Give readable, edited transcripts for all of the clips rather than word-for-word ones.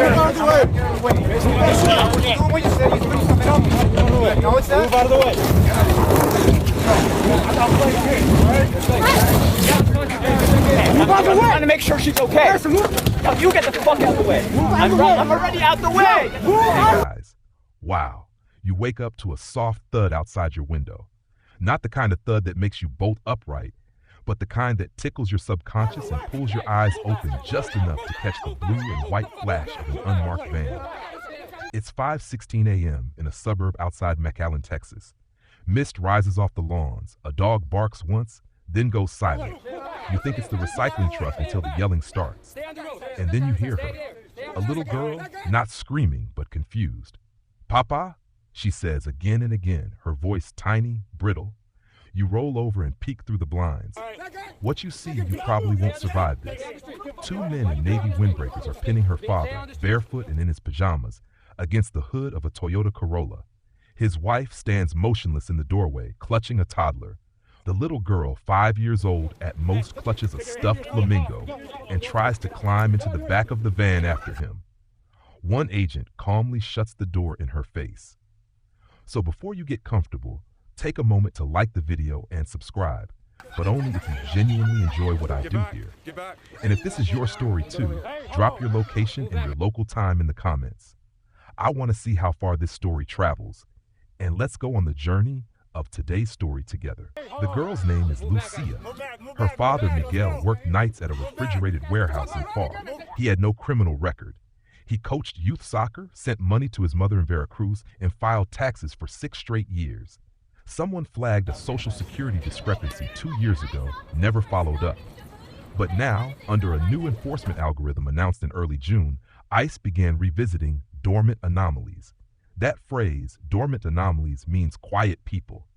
I'm trying to make sure she's okay. Now you get the fuck out of the way. I'm already out the way. Guys, wow. You wake up to a soft thud outside your window. Not the kind of thud that makes you bolt upright, but the kind that tickles your subconscious and pulls your eyes open just enough to catch the blue and white flash of an unmarked van. It's 5:16 a.m. in a suburb outside McAllen, Texas. Mist rises off the lawns. A dog barks once, then goes silent. You think it's the recycling truck until the yelling starts. And then you hear her. A little girl, not screaming, but confused. "Papa?" she says again and again, her voice tiny, brittle. You roll over and peek through the blinds. What you see, you probably won't survive this. Two men in navy windbreakers are pinning her father, barefoot and in his pajamas, against the hood of a Toyota Corolla. His wife stands motionless in the doorway, clutching a toddler. The little girl, 5 years old, at most clutches a stuffed flamingo and tries to climb into the back of the van after him. One agent calmly shuts the door in her face. So before you get comfortable, take a moment to like the video and subscribe, but only if you genuinely enjoy what I do here. And if this is your story too, drop your location and your local time in the comments. I want to see how far this story travels, and let's go on the journey of today's story together. The girl's name is Lucia. Her father, Miguel, worked nights at a refrigerated warehouse in Far. He had no criminal record. He coached youth soccer, sent money to his mother in Veracruz, and filed taxes for 6 straight years. Someone flagged a Social Security discrepancy 2 years ago, never followed up. But now, under a new enforcement algorithm announced in early June, ICE began revisiting dormant anomalies. That phrase, dormant anomalies, means quiet people,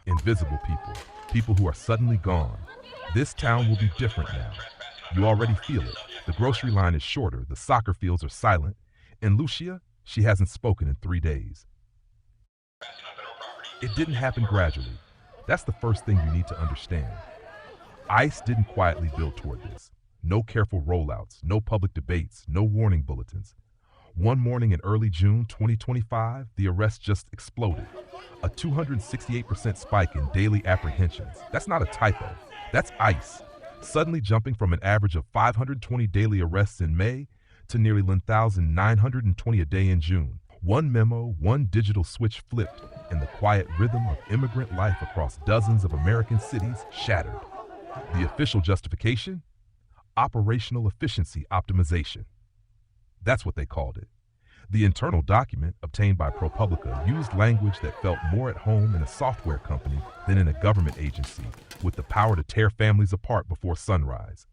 invisible people, people who are suddenly gone. This town will be different now. You already feel it. The grocery line is shorter, the soccer fields are silent, and Lucia, she hasn't spoken in 3 days. It didn't happen gradually. That's the first thing you need to understand. ICE didn't quietly build toward this. No careful rollouts, no public debates, no warning bulletins. One morning in early June 2025, the arrest just exploded. A 268% spike in daily apprehensions. That's not a typo. That's ICE. Suddenly jumping from an average of 520 daily arrests in May to nearly 1,920 a day in June. One memo, one digital switch flipped, and the quiet rhythm of immigrant life across dozens of American cities shattered. The official justification? Operational efficiency optimization. That's what they called it. The internal document, obtained by ProPublica, used language that felt more at home in a software company than in a government agency, with the power to tear families apart before sunrise.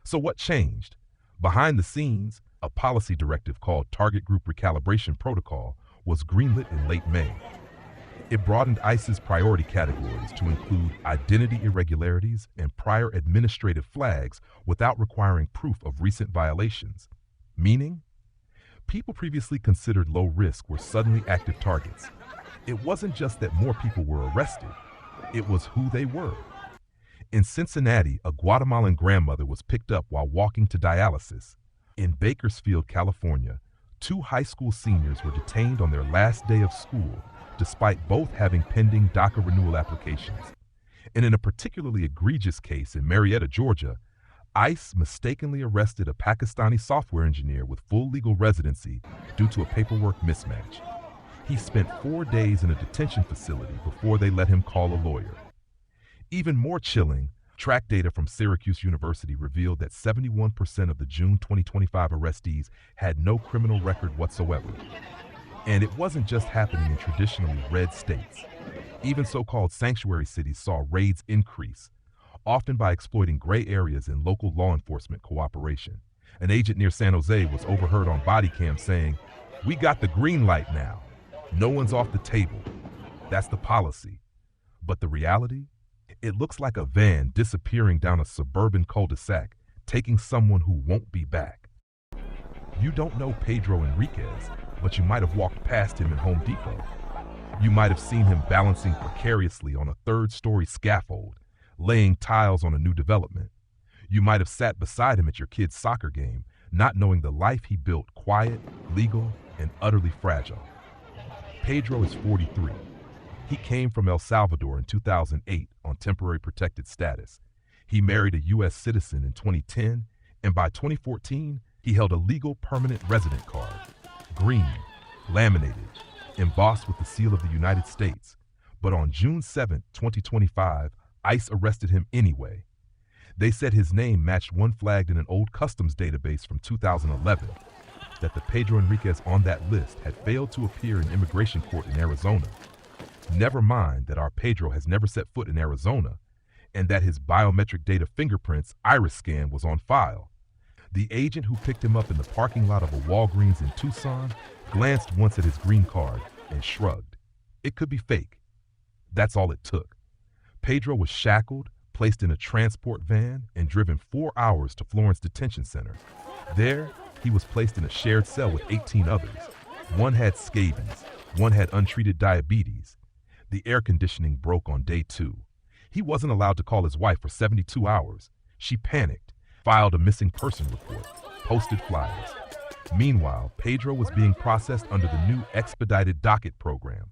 So what changed? Behind the scenes, a policy directive called Target Group Recalibration Protocol was greenlit in late May. It broadened ICE's priority categories to include identity irregularities and prior administrative flags without requiring proof of recent violations. Meaning, people previously considered low risk were suddenly active targets. It wasn't just that more people were arrested, it was who they were. In Cincinnati, a Guatemalan grandmother was picked up while walking to dialysis. In Bakersfield, California, 2 high school seniors were detained on their last day of school, despite both having pending DACA renewal applications. And in a particularly egregious case in Marietta, Georgia, ICE mistakenly arrested a Pakistani software engineer with full legal residency due to a paperwork mismatch. He spent 4 days in a detention facility before they let him call a lawyer. Even more chilling, track data from Syracuse University revealed that 71% of the June 2025 arrestees had no criminal record whatsoever. And it wasn't just happening in traditionally red states. Even so-called sanctuary cities saw raids increase, often by exploiting gray areas in local law enforcement cooperation. An agent near San Jose was overheard on body cam saying, "We got the green light now. No one's off the table." That's the policy. But the reality? It looks like a van disappearing down a suburban cul-de-sac, taking someone who won't be back. You don't know Pedro Enriquez, but you might have walked past him in Home Depot. You might have seen him balancing precariously on a 3rd-story scaffold, laying tiles on a new development. You might have sat beside him at your kid's soccer game, not knowing the life he built quiet, legal, and utterly fragile. Pedro is 43. He came from El Salvador in 2008 on temporary protected status. He married a U.S. citizen in 2010, and by 2014, he held a legal permanent resident card, green, laminated, embossed with the seal of the United States. But on June 7, 2025, ICE arrested him anyway. They said his name matched one flagged in an old customs database from 2011, that the Pedro Enriquez on that list had failed to appear in immigration court in Arizona. Never mind that our Pedro has never set foot in Arizona, and that his biometric data fingerprints iris scan was on file. The agent who picked him up in the parking lot of a Walgreens in Tucson glanced once at his green card and shrugged. It could be fake. That's all it took. Pedro was shackled, placed in a transport van, and driven 4 hours to Florence Detention Center. There, he was placed in a shared cell with 18 others. One had scabies, one had untreated diabetes. The air conditioning broke on day 2. He wasn't allowed to call his wife for 72 hours. She panicked, filed a missing person report, posted flyers. Meanwhile, Pedro was being processed under the new expedited docket program.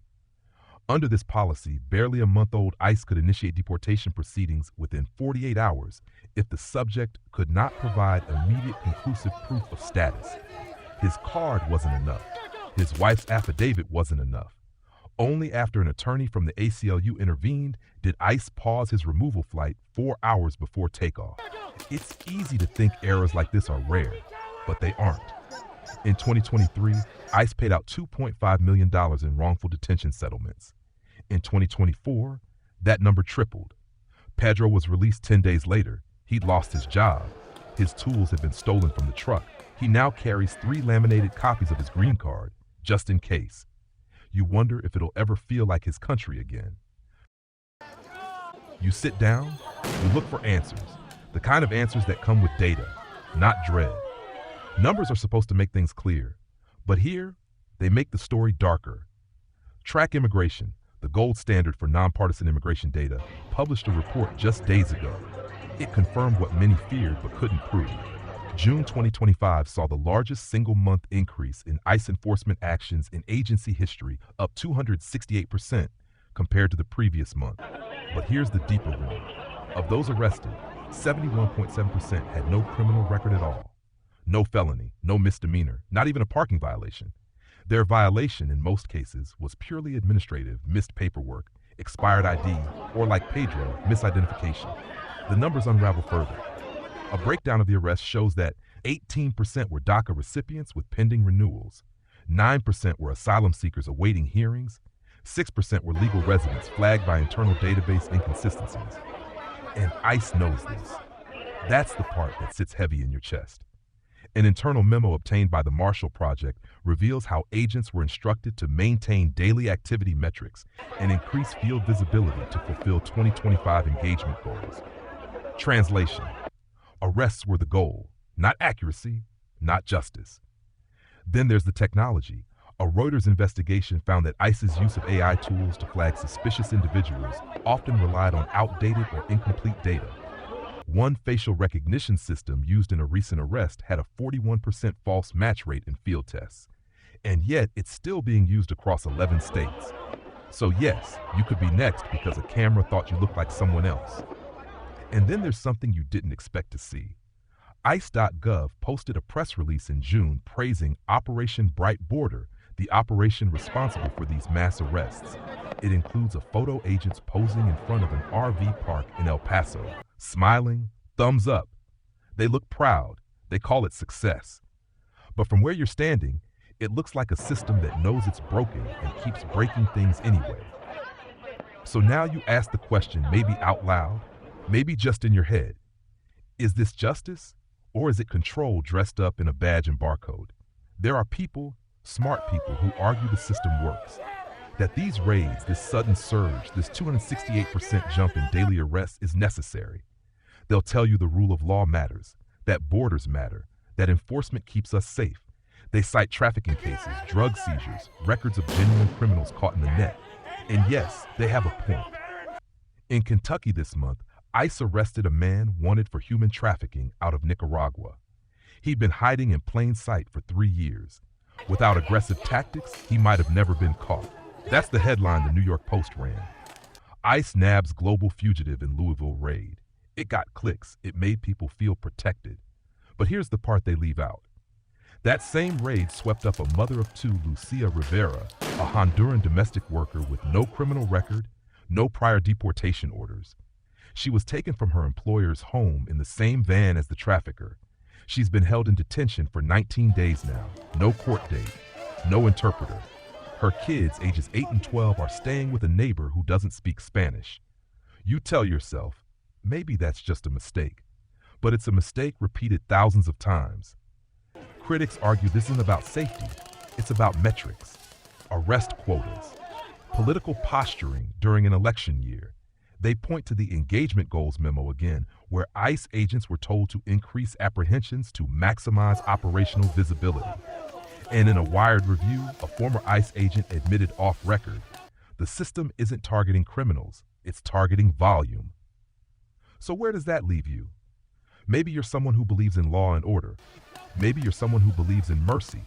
Under this policy, barely a month-old ICE could initiate deportation proceedings within 48 hours if the subject could not provide immediate conclusive proof of status. His card wasn't enough. His wife's affidavit wasn't enough. Only after an attorney from the ACLU intervened did ICE pause his removal flight 4 hours before takeoff. It's easy to think errors like this are rare, but they aren't. In 2023, ICE paid out $2.5 million in wrongful detention settlements. In 2024, that number tripled. Pedro was released 10 days later. He'd lost his job. His tools had been stolen from the truck. He now carries 3 laminated copies of his green card, just in case. You wonder if it'll ever feel like his country again. You sit down, you look for answers, the kind of answers that come with data, not dread. Numbers are supposed to make things clear, but here, they make the story darker. Track Immigration, the gold standard for nonpartisan immigration data, published a report just days ago. It confirmed what many feared but couldn't prove. June 2025 saw the largest single-month increase in ICE enforcement actions in agency history, up 268% compared to the previous month. But here's the deeper one. Of those arrested, 71.7% had no criminal record at all. No felony, no misdemeanor, not even a parking violation. Their violation, in most cases, was purely administrative, missed paperwork, expired ID, or like Pedro, misidentification. The numbers unravel further. A breakdown of the arrests shows that 18% were DACA recipients with pending renewals, 9% were asylum seekers awaiting hearings, 6% were legal residents flagged by internal database inconsistencies. And ICE knows this. That's the part that sits heavy in your chest. An internal memo obtained by the Marshall Project reveals how agents were instructed to maintain daily activity metrics and increase field visibility to fulfill 2025 engagement goals. Translation: arrests were the goal, not accuracy, not justice. Then there's the technology. A Reuters investigation found that ICE's use of AI tools to flag suspicious individuals often relied on outdated or incomplete data. One facial recognition system used in a recent arrest had a 41% false match rate in field tests. And yet, it's still being used across 11 states. So yes, you could be next because a camera thought you looked like someone else. And then there's something you didn't expect to see. ICE.gov posted a press release in June praising Operation Bright Border, the operation responsible for these mass arrests. It includes a photo agents posing in front of an RV park in El Paso, smiling, thumbs up. They look proud. They call it success. But from where you're standing, it looks like a system that knows it's broken and keeps breaking things anyway. So now you ask the question, maybe out loud, maybe just in your head. Is this justice, or is it control dressed up in a badge and barcode? There are people, smart people, who argue the system works. That these raids, this sudden surge, this 268% jump in daily arrests is necessary. They'll tell you the rule of law matters, that borders matter, that enforcement keeps us safe. They cite trafficking cases, drug seizures, records of genuine criminals caught in the net. And yes, they have a point. In Kentucky this month, ICE arrested a man wanted for human trafficking out of Nicaragua. He'd been hiding in plain sight for 3 years. Without aggressive tactics, he might have never been caught. That's the headline the New York Post ran. ICE nabs global fugitive in Louisville raid. It got clicks. It made people feel protected. But here's the part they leave out. That same raid swept up a mother of 2, Lucia Rivera, a Honduran domestic worker with no criminal record, no prior deportation orders. She was taken from her employer's home in the same van as the trafficker. She's been held in detention for 19 days now. No court date, no interpreter. Her kids, ages 8 and 12, are staying with a neighbor who doesn't speak Spanish. You tell yourself, maybe that's just a mistake. But it's a mistake repeated thousands of times. Critics argue this isn't about safety, it's about metrics, arrest quotas, political posturing during an election year. They point to the engagement goals memo again, where ICE agents were told to increase apprehensions to maximize operational visibility. And in a Wired review, a former ICE agent admitted off record, the system isn't targeting criminals, it's targeting volume. So where does that leave you? Maybe you're someone who believes in law and order. Maybe you're someone who believes in mercy.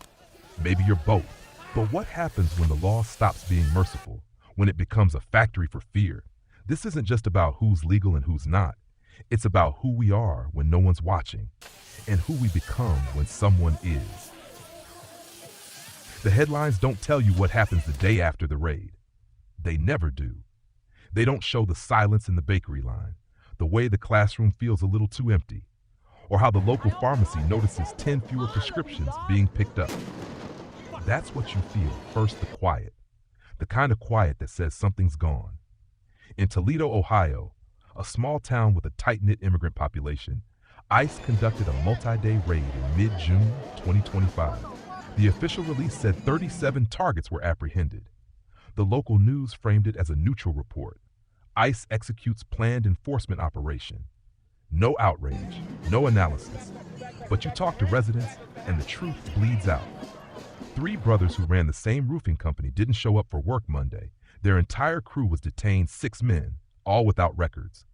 Maybe you're both. But what happens when the law stops being merciful, when it becomes a factory for fear? This isn't just about who's legal and who's not. It's about who we are when no one's watching, and who we become when someone is. The headlines don't tell you what happens the day after the raid. They never do. They don't show the silence in the bakery line, the way the classroom feels a little too empty, or how the local pharmacy notices 10 fewer prescriptions being picked up. That's what you feel, first the quiet, the kind of quiet that says something's gone. In Toledo, Ohio, a small town with a tight-knit immigrant population, ICE conducted a multi-day raid in mid-June 2025. The official release said 37 targets were apprehended. The local news framed it as a neutral report. ICE executes planned enforcement operation. No outrage, no analysis. But you talk to residents, and the truth bleeds out. 3 brothers who ran the same roofing company didn't show up for work Monday. Their entire crew was detained, 6 men, all without records.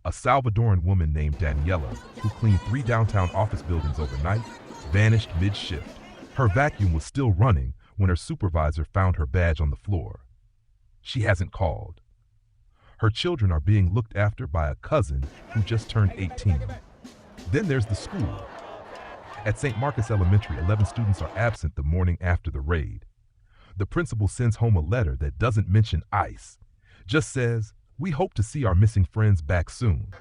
A Salvadoran woman named Daniela, who cleaned 3 downtown office buildings overnight, vanished mid-shift. Her vacuum was still running when her supervisor found her badge on the floor. She hasn't called. Her children are being looked after by a cousin who just turned 18. Then there's the school. At St. Marcus Elementary, 11 students are absent the morning after the raid. The principal sends home a letter that doesn't mention ICE, just says, "We hope to see our missing friends back soon."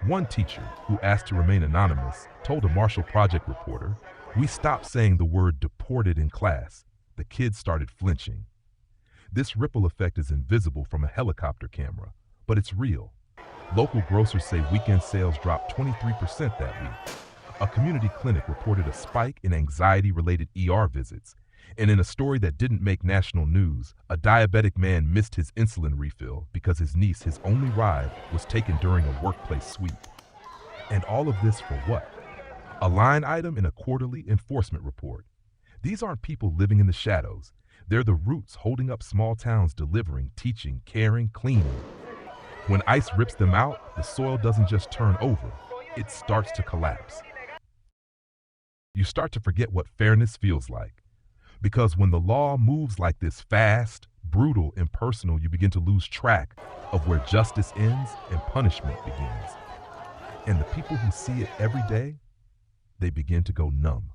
One teacher, who asked to remain anonymous, told a Marshall Project reporter, "We stopped saying the word deported in class. The kids started flinching." This ripple effect is invisible from a helicopter camera, but it's real. Local grocers say weekend sales dropped 23% that week. A community clinic reported a spike in anxiety-related ER visits. And in a story that didn't make national news, a diabetic man missed his insulin refill because his niece, his only ride, was taken during a workplace sweep. And all of this for what? A line item in a quarterly enforcement report. These aren't people living in the shadows. They're the roots holding up small towns, delivering, teaching, caring, cleaning. When ICE rips them out, the soil doesn't just turn over, it starts to collapse. You start to forget what fairness feels like. Because when the law moves like this, fast, brutal, impersonal, you begin to lose track of where justice ends and punishment begins. And the people who see it every day, they begin to go numb.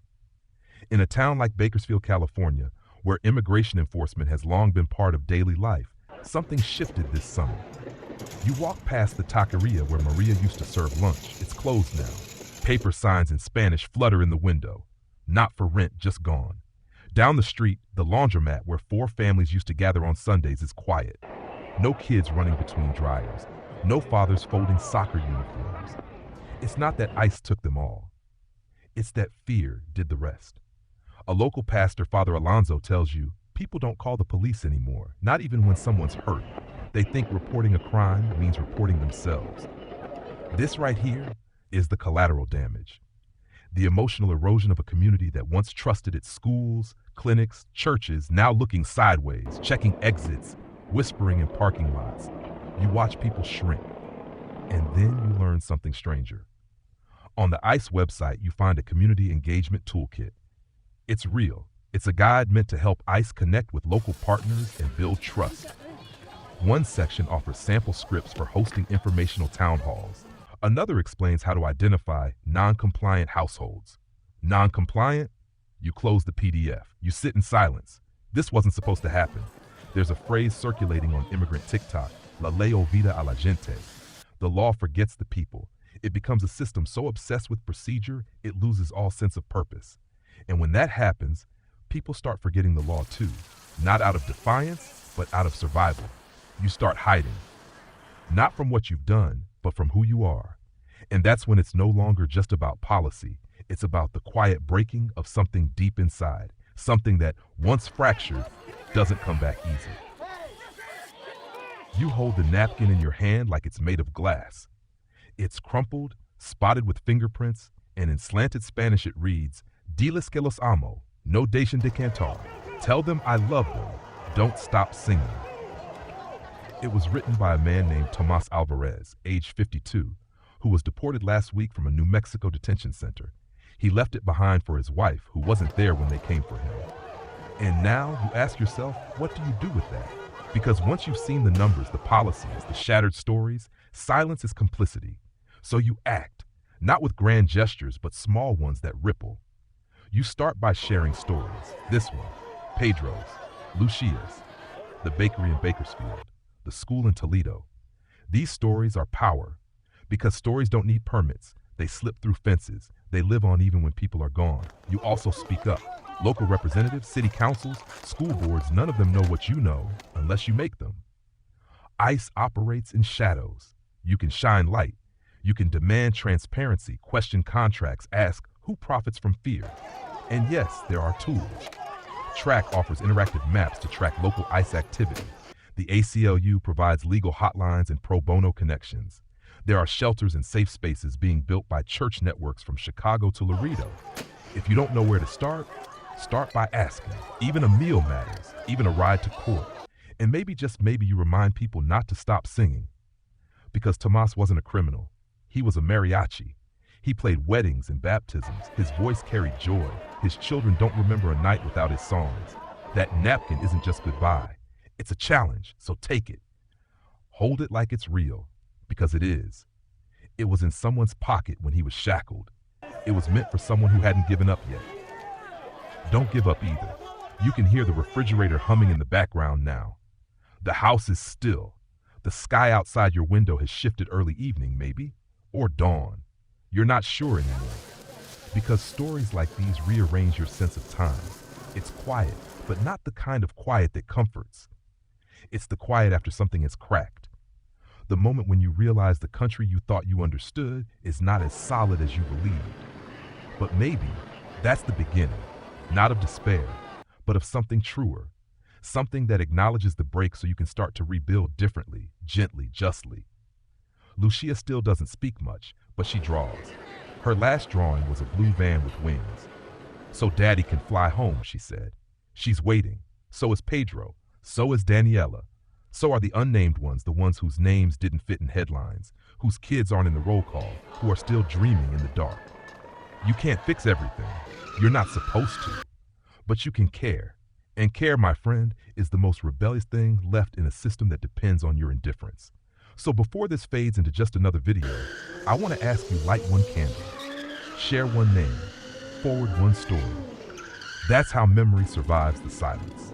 In a town like Bakersfield, California, where immigration enforcement has long been part of daily life, something shifted this summer. You walk past the taqueria where Maria used to serve lunch. It's closed now. Paper signs in Spanish flutter in the window. Not for rent, just gone. Down the street, the laundromat where 4 families used to gather on Sundays is quiet. No kids running between dryers. No fathers folding soccer uniforms. It's not that ICE took them all. It's that fear did the rest. A local pastor, Father Alonzo, tells you people don't call the police anymore, not even when someone's hurt. They think reporting a crime means reporting themselves. This right here is the collateral damage. The emotional erosion of a community that once trusted its schools, clinics, churches, now looking sideways, checking exits, whispering in parking lots. You watch people shrink, and then you learn something stranger. On the ICE website, you find a community engagement toolkit. It's real. It's a guide meant to help ICE connect with local partners and build trust. One section offers sample scripts for hosting informational town halls. Another explains how to identify non-compliant households. Non-compliant? You close the PDF. You sit in silence. This wasn't supposed to happen. There's a phrase circulating on immigrant TikTok, la ley olvida a la gente. The law forgets the people. It becomes a system so obsessed with procedure, it loses all sense of purpose. And when that happens, people start forgetting the law too. Not out of defiance, but out of survival. You start hiding. Not from what you've done, but from who you are. And that's when it's no longer just about policy. It's about the quiet breaking of something deep inside. Something that, once fractured, doesn't come back easy. You hold the napkin in your hand like it's made of glass. It's crumpled, spotted with fingerprints, and in slanted Spanish it reads, Diles que los amo, no dejen de cantar. Tell them I love them, don't stop singing. It was written by a man named Tomas Alvarez, age 52, who was deported last week from a New Mexico detention center. He left it behind for his wife, who wasn't there when they came for him. And now you ask yourself, what do you do with that? Because once you've seen the numbers, the policies, the shattered stories, silence is complicity. So you act, not with grand gestures, but small ones that ripple. You start by sharing stories. This one, Pedro's, Lucia's, the bakery in Bakersfield, the school in Toledo. These stories are power, because stories don't need permits. They slip through fences. They live on even when people are gone. You also speak up. Local representatives, city councils, school boards, none of them know what you know unless you make them. ICE operates in shadows. You can shine light. You can demand transparency, question contracts, ask who profits from fear. And yes, there are tools. Track offers interactive maps to track local ICE activity. The ACLU provides legal hotlines and pro bono connections. There are shelters and safe spaces being built by church networks from Chicago to Laredo. If you don't know where to start by asking. Even a meal matters, even a ride to court. And maybe, just maybe, you remind people not to stop singing. Because Tomas wasn't a criminal. He was a mariachi. He played weddings and baptisms. His voice carried joy. His children don't remember a night without his songs. That napkin isn't just goodbye. It's a challenge, so take it. Hold it like it's real, because it is. It was in someone's pocket when he was shackled. It was meant for someone who hadn't given up yet. Don't give up either. You can hear the refrigerator humming in the background now. The house is still. The sky outside your window has shifted early evening, maybe, or dawn. You're not sure anymore. Because stories like these rearrange your sense of time. It's quiet, but not the kind of quiet that comforts. It's the quiet after something has cracked. The moment when you realize the country you thought you understood is not as solid as you believed. But maybe that's the beginning, not of despair, but of something truer, something that acknowledges the break so you can start to rebuild differently, gently, justly. Lucia still doesn't speak much, but she draws. Her last drawing was a blue van with wings. So Daddy can fly home, she said. She's waiting. So is Pedro. So is Daniela. So are the unnamed ones, the ones whose names didn't fit in headlines, whose kids aren't in the roll call, who are still dreaming in the dark. You can't fix everything. You're not supposed to. But you can care. And care, my friend, is the most rebellious thing left in a system that depends on your indifference. So before this fades into just another video, I want to ask you, light one candle, share one name, forward one story. That's how memory survives the silence.